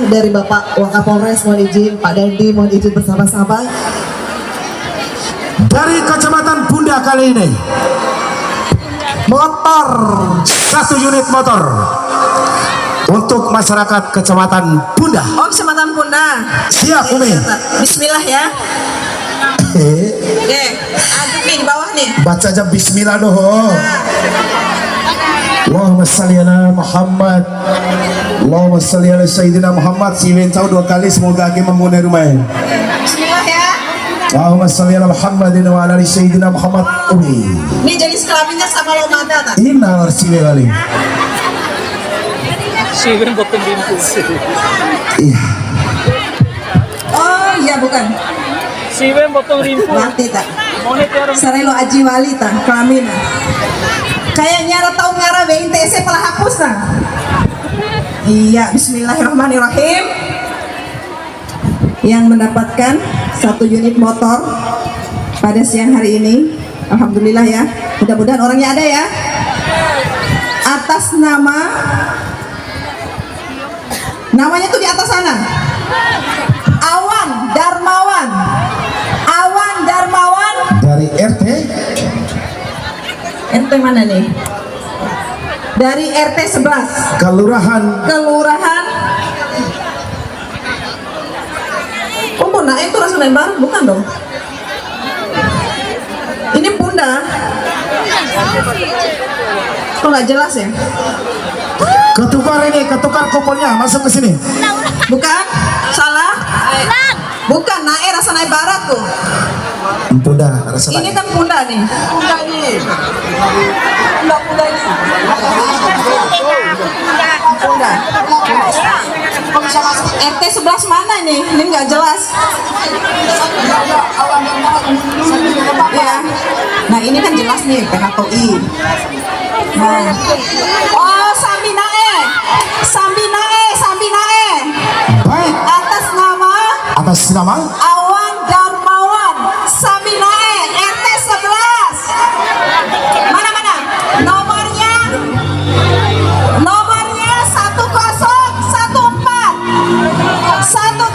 dari Bapak Wakapolres, mohon izin, Pak Dandi mohon izin bersama-sama. Dari Kecamatan Bunda kali ini motor, 1 unit motor untuk masyarakat Kecamatan Bunda. Oh, Kecamatan Bunda. Siap, Umi. Bismillah ya. Oke, aduk nih di bawah nih. Baca aja bismillah doh. Allahumma salli ala Muhammad. Allahumma salli ala Sayyidina Muhammad. Siwin tahu 2 kali semoga kita memulai rumah. Bismillah ya. Allahumma salli ala Muhammadin wa ala Sayyidina Muhammad. Umi. Ini jenis kelaminnya sama lomada tak? Ina siwin kali. Siwin bottom bungkus. Iya. Oh iya bukan. Siwin bottom rimpu. Mati tak? Monitor. Sarelo aji wali tak? Kelamin. Kayaknya ada tahu ngarah BNTC pelah hapus tak? Iya. Bismillahirrahmanirrahim. Yang mendapatkan 1 unit motor pada siang hari ini, alhamdulillah ya. Mudah-mudahan orangnya ada ya. Atas namanya tuh di atas sana. Awan Darmawan. Awan Darmawan. Dari RT. RT mana nih? Dari RT 11. Kelurahan. Oh, Bunda, itu Rasul Lembar? Bukan dong. Ini Bunda. Kok nggak jelas ya? Ketukar kuponnya masuk ke sini. Bukan? Salah? Bukan, Nae Rasanai Barat tuh. Bunda rasa. Ini kan Bunda nih. Bunda ini. Bunda. RT 11 mana nih? Ini nggak jelas. Ya. Nah ini kan jelas nih PHTI. Nah. Oh Sambinae. Baik. Atas nama Awan Darmawan Sambinae RT 11. Mana? Nomornya 1014.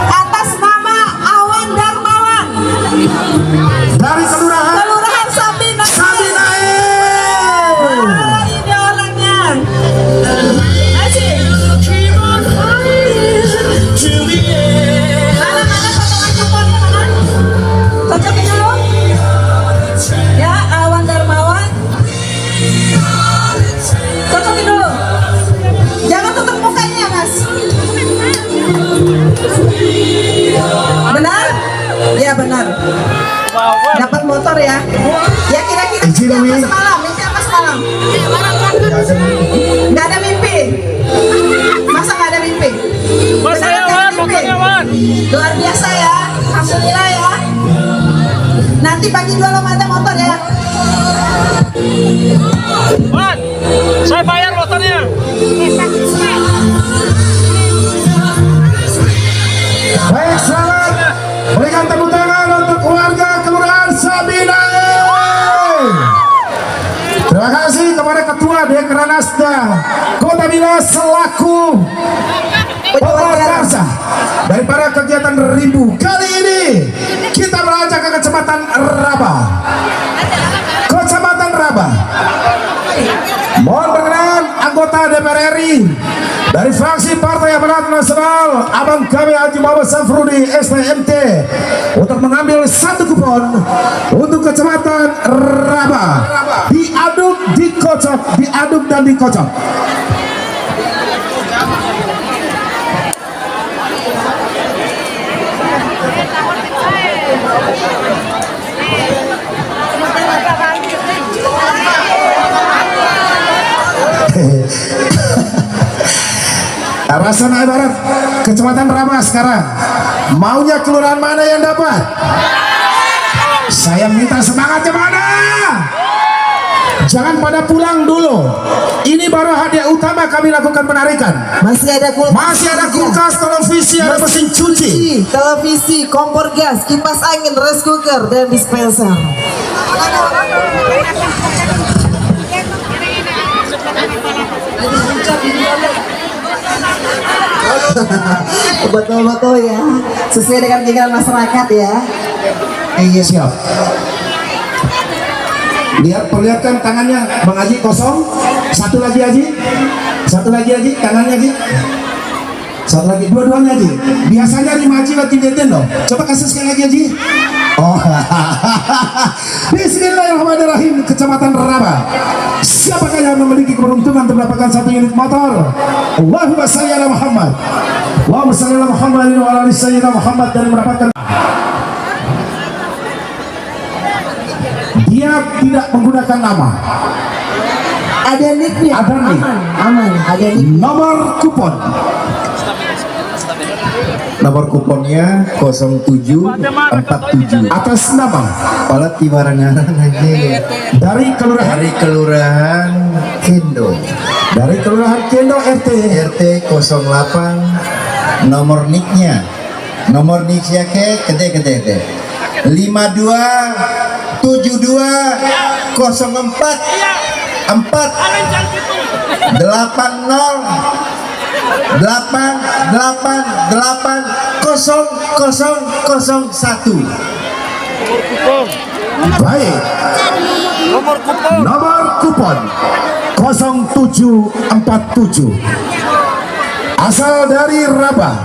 Atas nama Awan Darmawan. dari Kelurahan Sambinae. Ah, ini orangnya. Asik. Mana potongan kuponnya mana? Cocokin dulu. Ya, Awan Darmawan. Cocokin dulu. Jangan tutup mukanya, Mas. Benar? Ya, benar. Dapat motor ya. Ya kira-kira Izin, mimpi Wi. apa semalam? Nggak ada mimpi. Masa nggak ada mimpi? Mas Beneran nggak ada Wan, mimpi? motornya Wan. Luar biasa ya. Alhamdulillah ya. Nanti bagi 2 lembaga motor ya. Wan, saya bayar motornya. Baik, selamat berikan tepuk tangan untuk warga Kelurahan Sambinae. Terima kasih kepada Ketua Dekranasda Kota Bila selaku penyelenggara daripada kegiatan Rimbu. Kali ini kita beranjak ke Kecamatan Rabah. Mohon perkenan anggota DPR RI dari fraksi Partai Amanat Nasional Abang kami Haji Muhammad Safrudi STMT untuk mengambil 1 kupon untuk Kecamatan Rabah. Diaduk, dan dikocok. Rasanai Barat, Kecamatan Rabah sekarang. Maunya kelurahan mana yang dapat? Saya minta semangatnya mana? Jangan pada pulang dulu. Ini baru hadiah utama kami lakukan penarikan. Masih ada kulkas, televisi, ada mesin cuci, televisi, kompor gas, kipas angin, rice cooker, dan dispenser. Betul-betul ya, sesuai dengan keinginan masyarakat ya. Iya siap. Lihat, perlihatkan tangannya, Bang Haji kosong. Satu lagi Haji, tangannya Haji. Satu lagi, dua-duanya Haji. Biasanya 5 Haji lagi deten loh. Coba kasih sekali lagi Haji. Oh, Bismillahirrahmanirrahim. Kecamatan Raba. Siapakah yang memiliki keberuntungan untuk mendapatkan 1 unit motor? Allahumma shalli ala Muhammad. Allahumma shalli ala Muhammad wa ala ali sayyidina Muhammad, dan mendapatkan. Dia tidak menggunakan nama. Ada nicknya. Ada nih. Aman. Ada nick. Nomor kupon. Nomor kuponnya 0747 Atas nama Kepala Tiwaranganan aja dari kelurahan dari Kelurahan Kendo RT RT 08. Nomor nicknya ke kede 5272 04 4 80 888 001. Baik. Nomor kupon 0747 asal dari Rabah,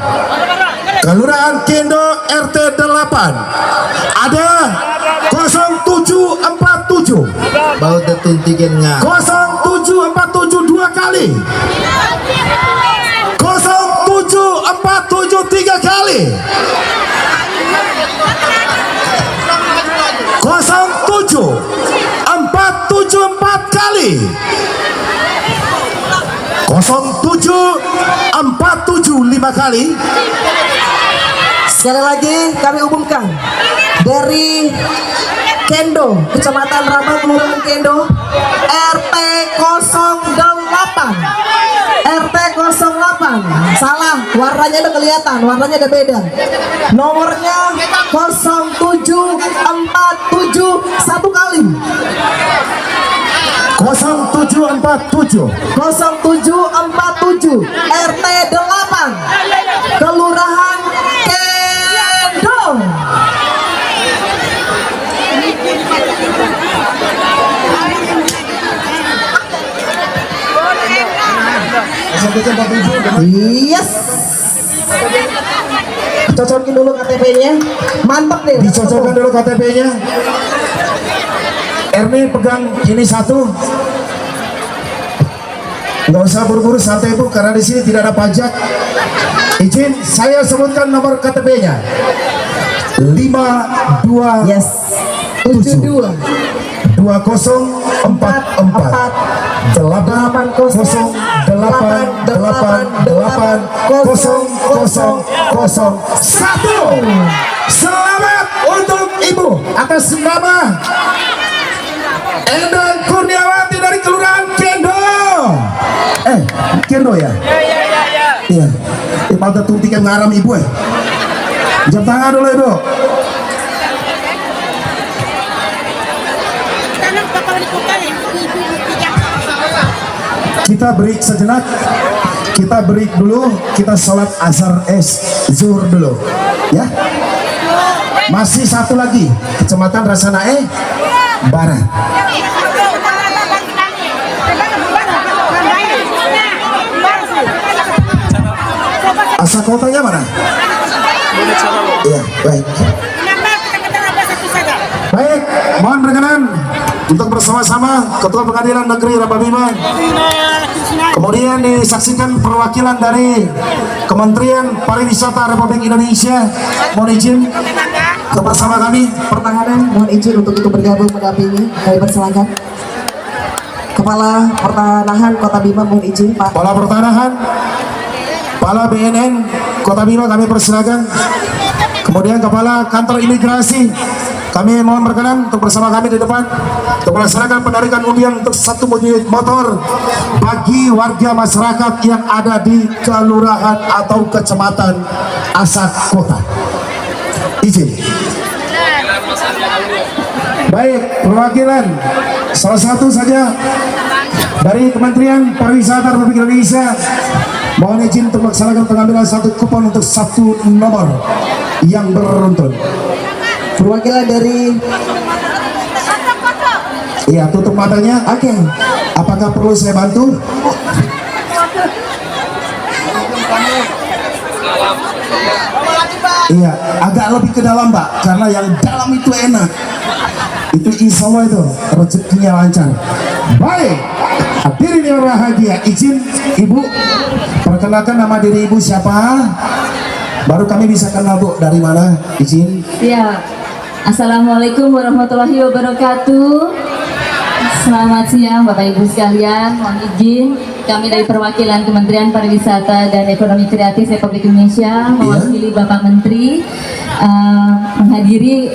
Kelurahan Kendo RT 8. Ada 0747 Bau tetuntikan nga 0747 2 kali, 0747 3 kali, 0747 4 kali, 0747 5 kali. Sekali lagi kami umumkan dari Kendo, Kecamatan Raba, Kelurahan Kendo, RT 08. RT 08. Salah, warnanya udah kelihatan, warnanya udah beda. Nomornya 0747 1 kali. 0747 0747 RT 8 Kelurahan Kendo. Yes. Cocokin dulu KTP-nya. Mantap nih. Dicocokkan dulu KTP-nya. Erni pegang ini satu. Nggak usah buru-buru, santai Bu, karena di sini tidak ada pajak. Izin saya sebutkan nomor KTP-nya. 52 Yes. 72 2044 808880001. Selamat untuk Ibu atas nama Endang Kurniawati dari Kelurahan Kendo. Kendo ya? Iya. Pada tuntikan ngaram Ibu jam tangan dulu Ibu. Kita break sejenak, kita sholat asar zuhur dulu ya. Masih satu lagi, Kecamatan Rasanae Barat. Asal kotanya mana? Iya, baik. Baik, mohon berkenan untuk bersama-sama Ketua Pengadilan Negeri Rababima. Kemudian disaksikan perwakilan dari Kementerian Pariwisata Republik Indonesia. Mohon izin bersama kami Pertahanan, mohon izin untuk ikut bergabung mendampingi. Kami persilakan. Kepala Pertanahan Kota Bima, mohon izin Pak. Kepala Pertanahan, Kepala BNN Kota Bima, kami persilakan. Kemudian Kepala Kantor Imigrasi, kami mohon berkenan untuk bersama kami di depan untuk melaksanakan penarikan undian untuk 1 unit motor bagi warga masyarakat yang ada di kelurahan atau kecamatan Asak Kota. Izin. Baik, perwakilan salah satu saja dari Kementerian Pariwisata Republik Indonesia Mohon izin untuk melaksanakan pengambilan satu kupon untuk satu nomor yang beruntun. Perwakilan dari Iya, tutup matanya. Oke. Apakah perlu saya bantu? Iya, agak lebih ke dalam, Mbak, karena yang dalam itu enak. Itu insya Allah itu rezekinya lancar. Baik, hadirin yang bahagia, izin Ibu perkenalkan nama diri Ibu siapa? Baru kami bisa kenal, Bu, dari mana? Izin. Ya, Assalamualaikum warahmatullahi wabarakatuh. Selamat siang Bapak Ibu sekalian. Mohon izin kami dari perwakilan Kementerian Pariwisata dan Ekonomi Kreatif Republik Indonesia mewakili Bapak Menteri menghadiri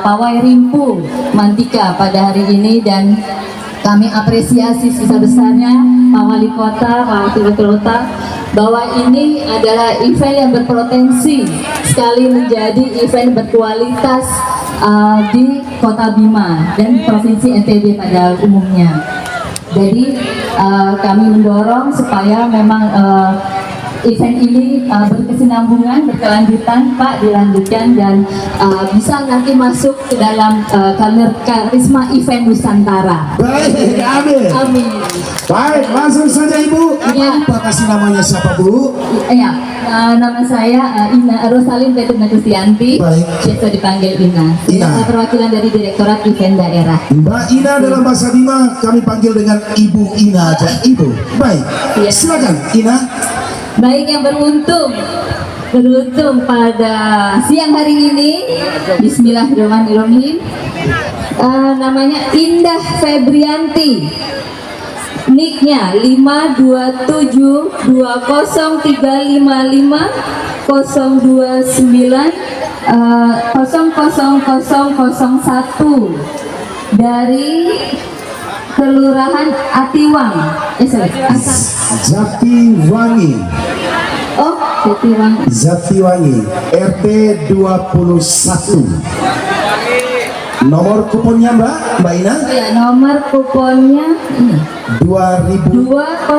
Pawai Rimpu Mantika pada hari ini, dan kami apresiasi sebesar-besarnya Pak Wali Kota, Pak Wakil Kota, bahwa ini adalah event yang berpotensi sekali menjadi event berkualitas di Kota Bima dan Provinsi NTB pada umumnya. Jadi kami mendorong supaya memang event ini berkesinambungan, berkelanjutan, Pak, dilanjutkan dan bisa nanti masuk ke dalam karisma event Nusantara. Baik, amin. Amin. Baik, langsung saja Ibu. Ya. Lupa kasih namanya siapa, Bu? Ya, nama saya Ina Rosalin Petrina Kristianti, Baik. biasa dipanggil Ina. Ina. Saya perwakilan dari Direktorat Event Daerah. Mbak Ina dalam bahasa Bima kami panggil dengan Ibu Ina aja. Ibu. Baik. Iya. Silakan Ina. Baik, yang beruntung pada siang hari ini, Bismillahirrahmanirrahim. Namanya Indah Febrianti. Nicknya 527230559 dari Kelurahan Atiwang. Jatiwangi. Oh, Atiwang. Jatiwangi. RT 21. Nomor kuponnya Mbak Ina? Ya, nomor kuponnya ini 2000. 2006.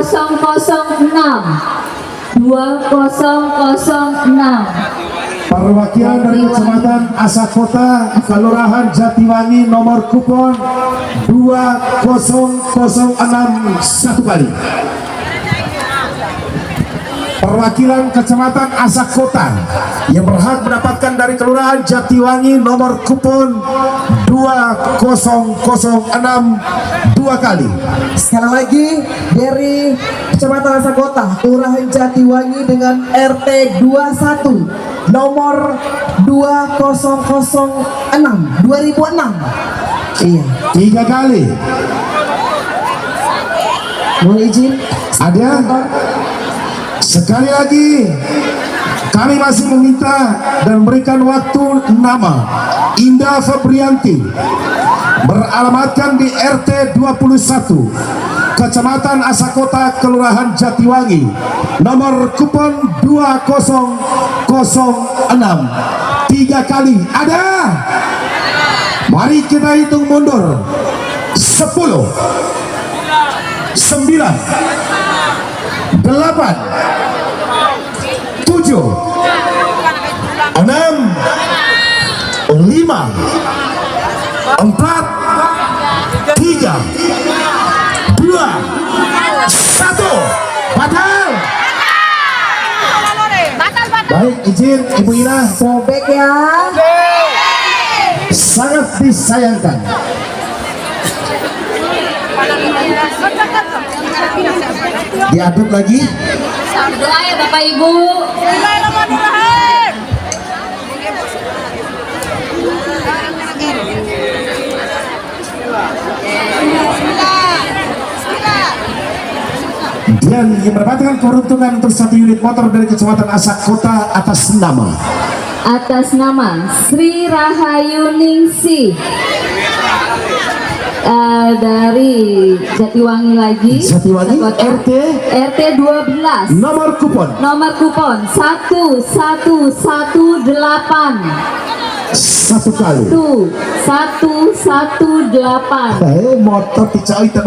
Perwakilan dari Kecamatan Asakota, Kelurahan Jatiwangi, nomor kupon 2006 satu kali. Perwakilan Kecamatan Asakota yang berhak mendapatkan dari Kelurahan Jatiwangi nomor kupon 2006 dua kali. sekali lagi dari Kecamatan Asakota, Kelurahan Jatiwangi dengan RT 21 nomor 2006. Iya. Tiga kali. Mohon izin. Ada? Sekali lagi kami masih meminta dan berikan waktu nama Indah Febrianti, beralamatkan di RT 21 Kecamatan Asakota, Kelurahan Jatiwangi, nomor kupon 2006. Tiga kali. Ada? Mari kita hitung mundur. 10 9 8 7 6 5 4 3 2 1 batal. Baik, izin Ibu Ina, Sobek ya. sangat disayangkan diaduk lagi. Doa ya Bapak Ibu. Dan yang mendapatkan keberuntungan untuk satu unit motor dari Kecamatan Asakota atas nama Sri Rahayu Ningsih dari Jatiwangi lagi. Jatiwangi, Asakota. RT 12. nomor kupon Nomor kupon 1118. satu kali. 1118. Motor dicau itu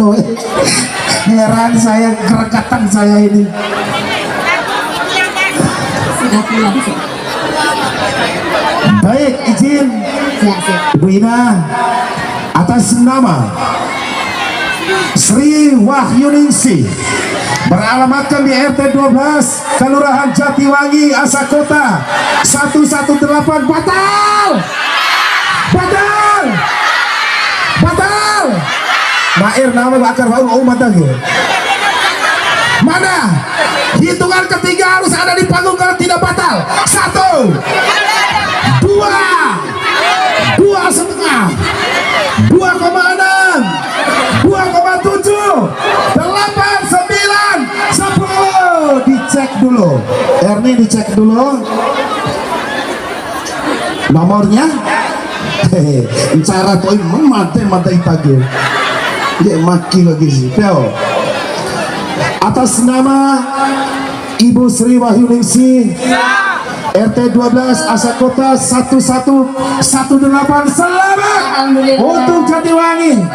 heran saya, kerekatan saya ini. Aku langsung. Baik, izin Siap. Ibu Ina atas nama Sri Wahyuningsih beralamatkan di RT 12 Kelurahan Jatiwangi Asakota 118 batal Mair nama bakar bau umat lagi. Mana hitungan ketiga harus ada di panggung kalau tidak batal. 1 2 2,5 2,6 2,7 8 9 10. Dicek dulu Erni, dicek dulu nomornya. Hehe, cara poin mata pagi dia maki lagi sih Pio. Atas nama Ibu Sri Wahyuningsih RT 12 Asakota 1118, selamat Alhamdulillah. untuk Jatiwangi.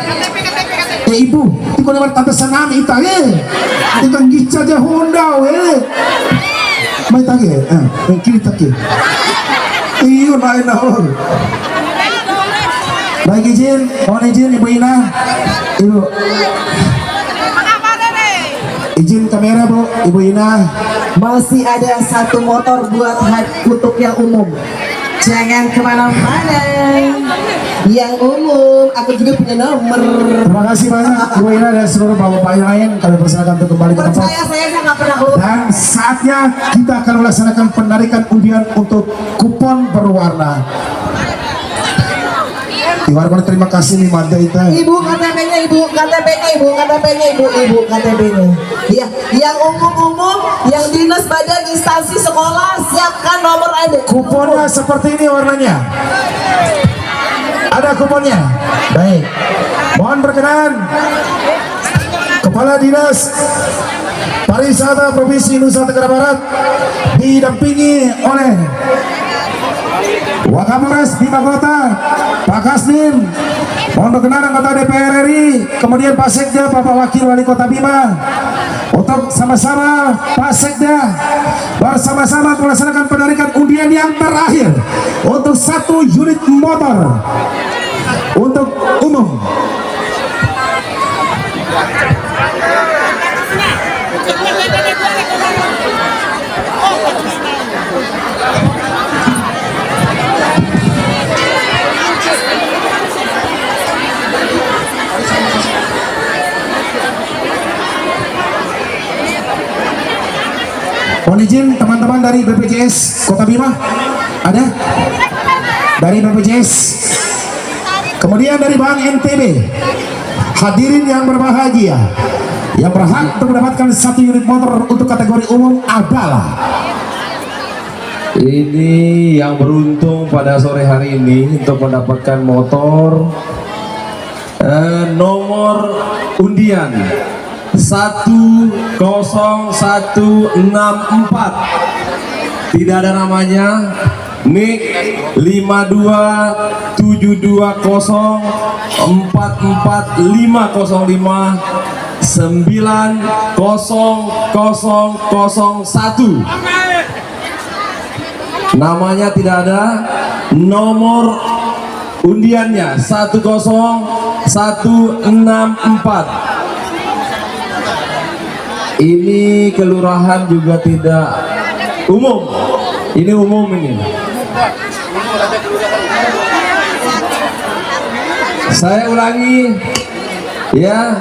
Ibu, itu lewat tante sanam itu kan gica aja Honda mai tage kiri take iyo naik nahor. Baik, mohon izin Ibu Ina, Ibu izin kamera Bu, Ibu Ina. Masih ada 1 motor buat untuk yang umum. Jangan kemana-mana. Yang umum, aku juga punya nomor. Terima kasih banyak Ibu Ina dan seluruh bapak-bapak yang lain. Kami persilakan untuk kembali ke tempat. Percaya saya nggak pernah keluar. Dan saatnya kita akan melaksanakan penarikan undian untuk kupon berwarna. Ibu, terima kasih nih Mada itu. Ibu KTP-nya, Ibu KTP-nya, Ibu KTP-nya, Ibu KTP-nya. Iya, yang umum-umum, yang dinas badan instansi sekolah siapkan nomor Anda. Kuponnya seperti ini warnanya. Ada kuponnya. Baik. Mohon berkenan Kepala Dinas Pariwisata Provinsi Nusa Tenggara Barat didampingi oleh Wakapolres Bima Kota, Pak Kasdim, mohon berkenan anggota DPR RI, kemudian Pak Sekda, Bapak Wakil Wali Kota Bima, untuk sama-sama Pak Sekda bersama-sama melaksanakan penarikan undian yang terakhir untuk 1 unit motor untuk umum. Mohon izin teman-teman dari BPJS Kota Bima, ada? Dari BPJS, kemudian dari Bank NTB, hadirin yang berbahagia, yang berhak untuk mendapatkan 1 unit motor untuk kategori umum adalah ini yang beruntung pada sore hari ini untuk mendapatkan motor nomor undian 10164, tidak ada namanya, NIK 52724059001. Namanya tidak ada, nomor undiannya 10164. Ini kelurahan juga tidak umum, ini umum ini. Saya ulangi ya,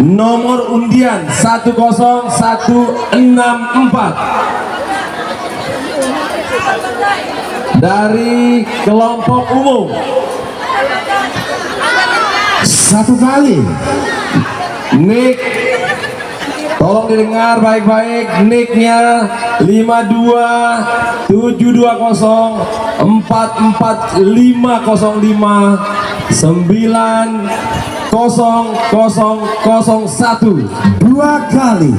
nomor undian 10164 dari kelompok umum. 1 kali. NIK, tolong didengar baik-baik, NIK-nya 2 52704459001. kali.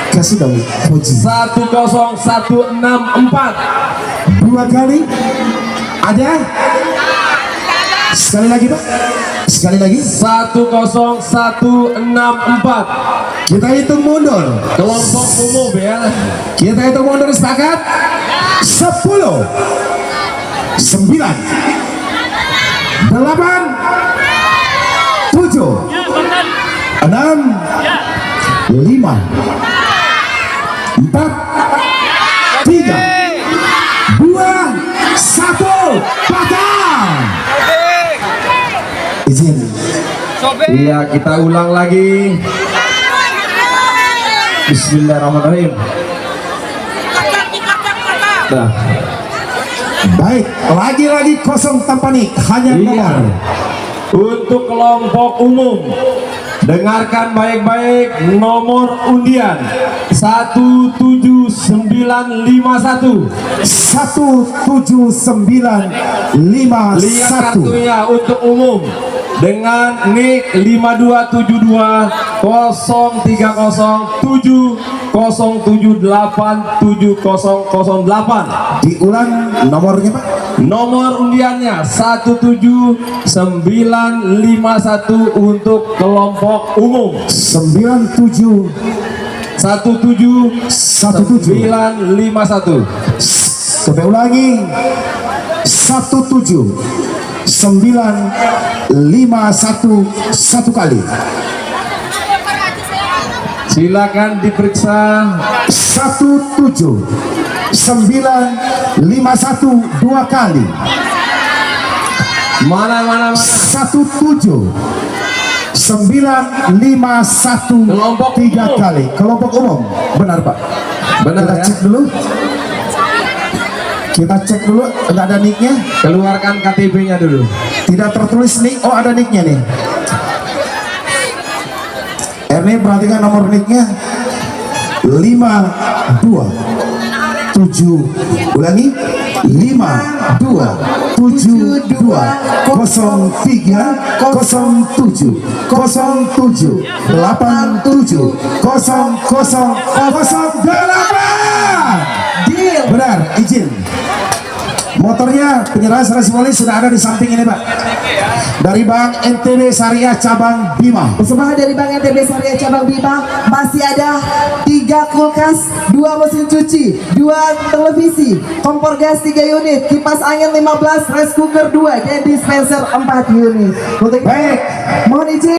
Kasih dong puji. 10164. 2 kali. Ada? Sekali lagi Pak. Sekali lagi. 10164. Kita hitung mundur. Kelompok umum ya. Kita hitung mundur sepakat. 10, 9, 8, 7, 6, 5, 4, 3, 2, 1, patah. Izin. Iya, kita ulang lagi. Bismillahirrahmanirrahim. Nah, Baik, lagi-lagi kosong tanpa nik, hanya iya. nomor. Untuk kelompok umum, dengarkan baik-baik nomor undian 17951. 17951. Lihat kartunya untuk umum dengan NIK 5272 030787008. Diulang nomornya Pak. Nomor undiannya 17951 untuk kelompok umum. 97 17951. Sampai ulangi. 17951 satu kali. Silakan diperiksa. 17951 dua kali. Mana. 17951 Kelompok tiga umum. kali. Kelompok umum. Benar Pak. Benar Kita ya? cek dulu. Kita cek dulu. Enggak ada nicknya. Keluarkan KTP-nya dulu. Tidak tertulis nick. Oh ada nicknya nih. Ini perhatikan nomor nicknya 52. Ulangi 52730707870008. Deal. Benar, izin. Motornya penyerahan serasi polis sudah ada di samping ini Pak. Dari Bank NTB Syariah Cabang Bima. Persembahan dari Bank NTB Syariah Cabang Bima masih ada 3 kulkas, 2 mesin cuci, 2 televisi, kompor gas 3 unit, kipas angin 15, rice cooker 2, dan dispenser 4 unit. Untuk Baik. mohon izin.